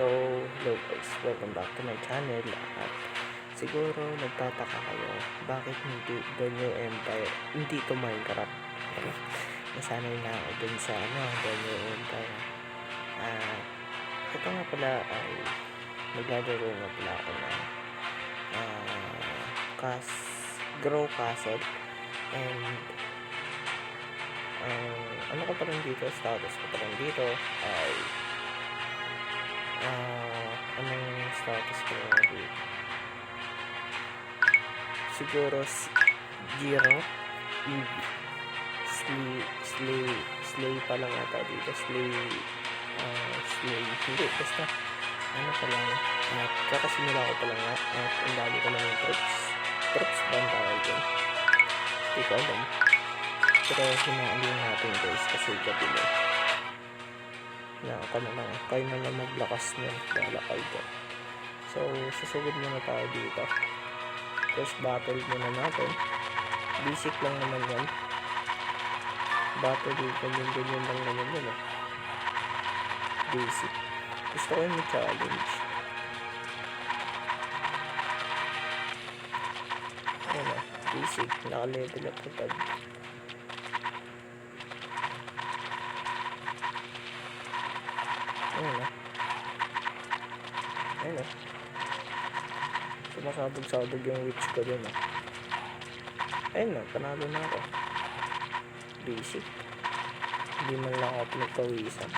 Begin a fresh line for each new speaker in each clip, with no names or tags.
So, hello guys, welcome back to my channel. At siguro nagtataka kayo bakit hindi The New Empire, hindi to Minecraft. Nasanay na ako dun sa The New Empire. Ito nga pala ay maglalaro nga pala ako ng Grow Castle. And ano ko pa rin dito, status ko pa rin dito ay anong status ko dito? Siguro Giro EV Slay pa lang ata dito. Slay hindi, basta ano pa lang, kakasimula ko pa lang at ang dami ko lang yung troops ba ang tawag dyan? Hindi ko alam, pero hinaalin natin guys kasi gabi na ako na lang, kayo na lang maglakas nyo, bahala kayo dyan. So susugod muna tayo dito. First battle muna natin, basic lang naman yan, battle ganyan lang naman yun basic. Gusto ko yung challenge. Ano, basic, naka-level up agad. Ayun. Sumasabog-sabog yung witch ko dun Ayun na, panalo na ako. Basic. Hindi man lang ako pinagpawisan.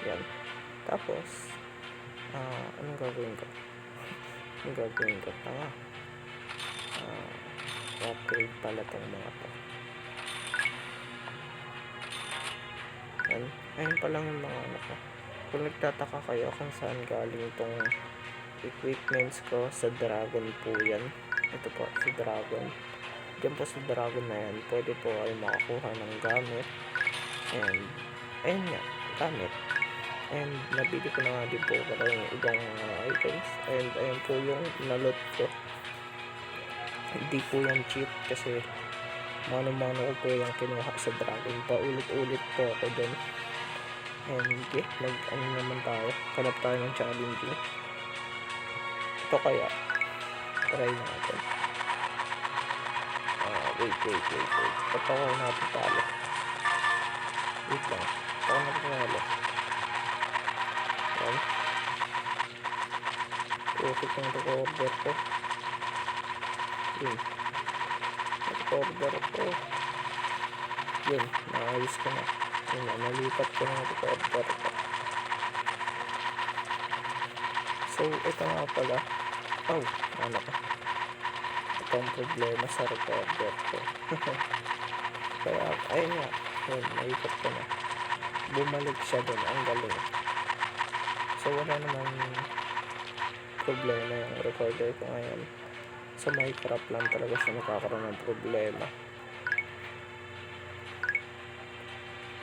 Yan. Tapos anong gagawin ko? Tama. Upgrade pala tong mga to. Ayun pa lang yung mga ano ko. Kung nagtataka kayo kung saan galing itong equipments ko, sa dragon po yan. Ito po, sa dragon. Diyan po sa dragon na yan, pwede po kayo makakuha ng gamit. And ayun nga, gamit. And nabili ko na nga din po pala yung ibang items. And ayun po yung nalot ko. Hindi po yan cheap kasi mano-mano ko po yung kinuha sa dragon. Paulit-ulit po ako dun. And ano naman tayo, kanap tayo ng challenging. Ito kaya try natin. Wait. Ba't ako napitalo? Wait lang, ako napitalo. Yan, putik yung recorder ko. Yun, recorder ko. Yun, naayos ko na. Yun, nalipat ko ng recorder ko. So ito nga pala, ano ko, itong problema sa recorder ko. Kaya ayun nga, yun, nalipat ko na, bumalik siya dun, ang galing. So wala namang problema yung recorder ko ngayon. Sa Minecraft lang talaga siya nakakaroon ng problema.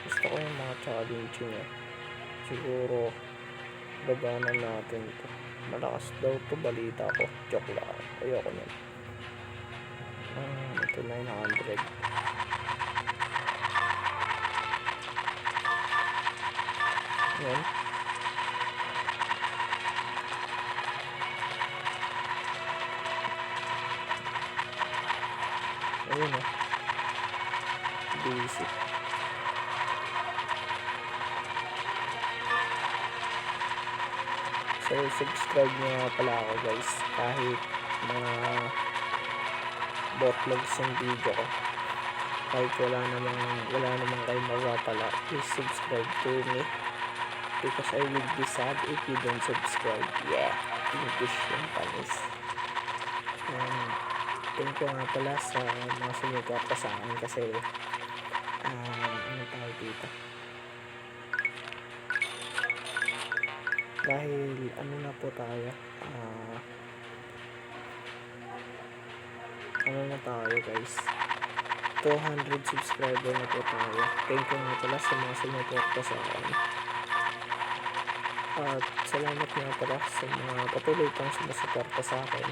Gusto ko yung mga challenging siguro labanan natin to. Malakas daw to, balita ko. Joke lang, ayoko nun. Ito 900. Yan. Ayun basic. So subscribe nyo nga pala ako guys, kahit mga botlogs yung video ko, kahit wala namang kayo mawapala, please subscribe to me because I will be sad if you don't subscribe. English yung panis. Thank you nga pala sa mga sumuporta sa akin kasi ano tayo dito, dahil ano na po tayo, ano na tayo guys, 200 subscriber na po tayo. Thank you nga pala sa mga sumuporta sa akin, at salamat nga pala sa mga patuloy pang sumusuporta sa akin.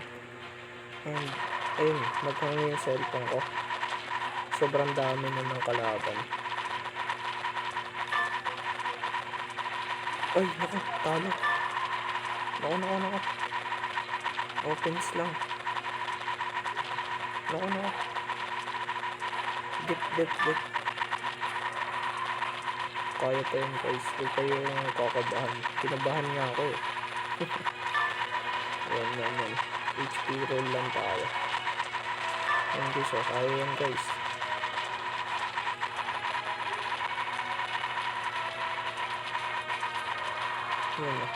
And ayun, naghangi yung cellphone ko. sobrang dami na ng kalaban. Ay, naku, talo. Naku. Offense lang. Naku. Dip. Kaya pa yun guys. Huwag kayong kakabahan. Kinabahan nga ako eh. Yan. HP roll lang tayo. Yan guys, kaya yan guys. Yan o.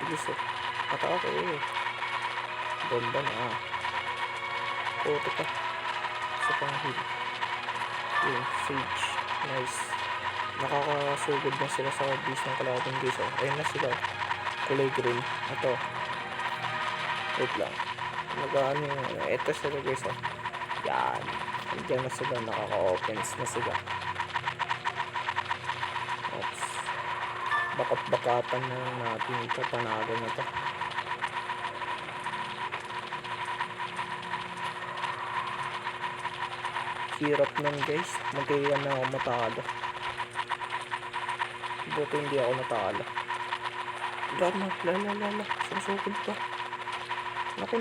Bilis eh. Atake eh. Bomba na Puto pa. Isa pang heal. Yun, Sage. Nice. Nakakasugod na sila sa base ng kalaban guys. Ayun na sila. Kulay green. Ito. Wait lang. Nagaan yung ito sila guys. Yan. Andiyan na sila. Nakaka-offense na sila. Oops. Bakat-bakatan na natin ito. Panalo na to. Hirap nun guys. Magkaya na ako matalo. Buto hindi ako natalo. God na. Lala. Susukod pa. Naku.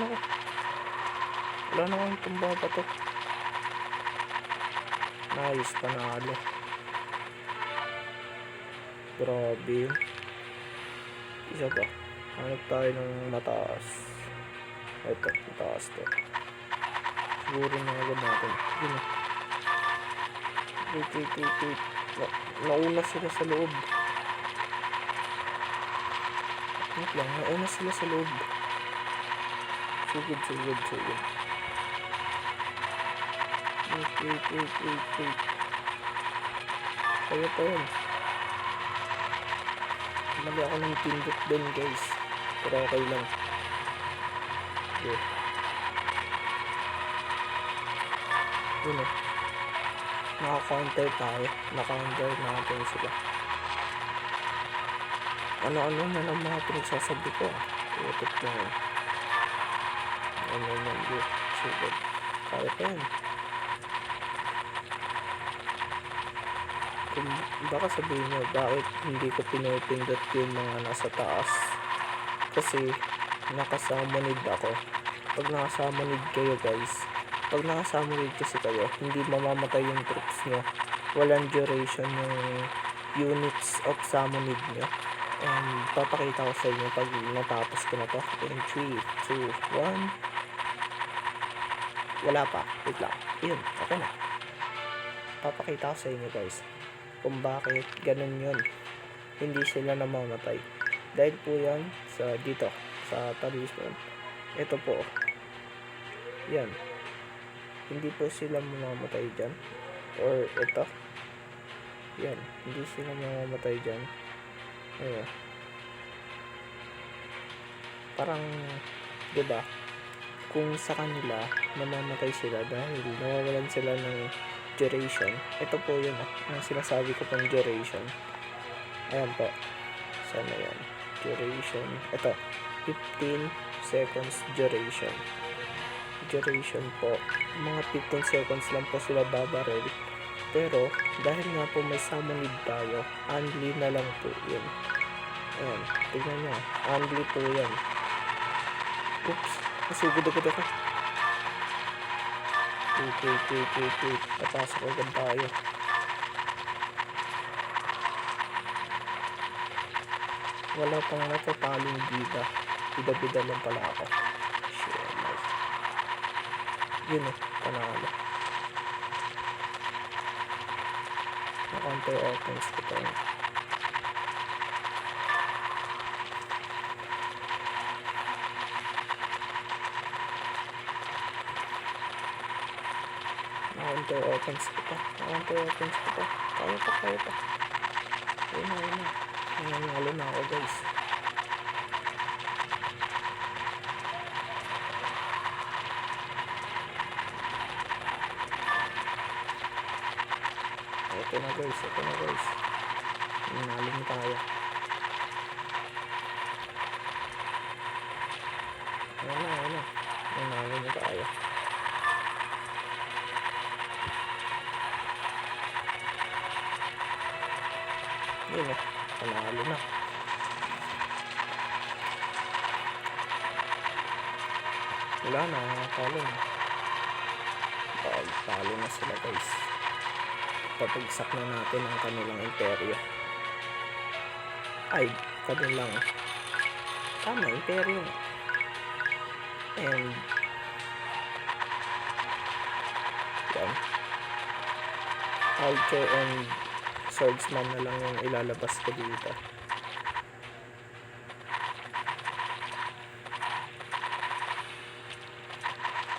Wala na akong tumba pa to. Nice. Panalo. Grabe yun. Isa pa. Hanap tayo ng mataas. Ito. Mataas to. Siguro na agad natin. Yun. Wait. Nauna sila sa loob. Wait lang. Nauna sila sa loob. Sugod. Wait. Kaya pa yun. Mali ako ng pindot din guys. Pero okay lang. Okay. Yun eh. Naka-counter tayo. Na-counter natin sila. Ano na ng mga pinagsasabi ko Utot na yun. Ano. Sugod. Kaya pa yun. Kung baka sabihin nyo, bakit hindi ko pinipindot yung mga nasa taas? Kasi nakasamonid ako. Pag nakasamonid kayo guys, pag nakasamonid kasi kayo, hindi mamamatay yung troops nyo. Walang duration yung units of summonid nyo. And papakita ko sa inyo pag natapos ko na to. In 3, 2, 1. Wala pa. Wait lang. Yun. Okay na. Papakita ko sa inyo guys kung bakit ganun yun. Hindi sila namamatay. Dahil po yan sa dito. Sa talisman. Ito po. Yan. Hindi po sila mamamatay dyan. Or ito. Yan. Hindi sila mamamatay dyan. Ayan. Parang, diba? Kung sa kanila, namamatay sila dahil nawawalan sila ng duration. Ito po yun, ang sinasabi ko pang duration. Ayan po. Sana yan. Duration. Ito. 15 seconds duration. Duration po. Mga 15 seconds lang po sila babarel. Pero, dahil nga po may summonid tayo, only na lang po yun. Ayan, tignan nyo. Only po yan. Oops, nasugod agad ako. Wait. Napasok agad tayo. Wala pang natatalong bida. Bida lang pala ako. Shit, nice. Yun panalo. Na-counter offense ko tayo. Na-counter offense ko pa. Kaya pa. Ayun na. Nanalo na ako guys. Ito na guys. Nanalo na tayo. Ayun na. Nanalo na tayo. Yun o, panalo na. Wala na, talo na. Talo na sila guys. Papagsak na natin ang kanilang imperyo. Ay, kanilang tama, imperyo. And yan, archer and swordsman na lang yung ilalabas ko dito.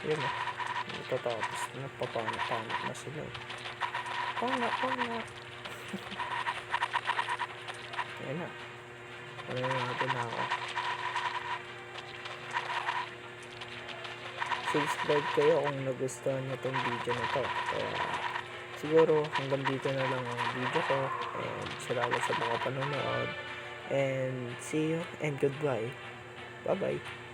Yun o, tapos napapanak na sila. Panak yan na, ano natin na ako. Subscribe kayo kung nagustuhan nyo itong video na to. Kaya siguro hanggang dito na lang ang video ko, and salamat sa mga panonood, and see you and goodbye. Bye bye.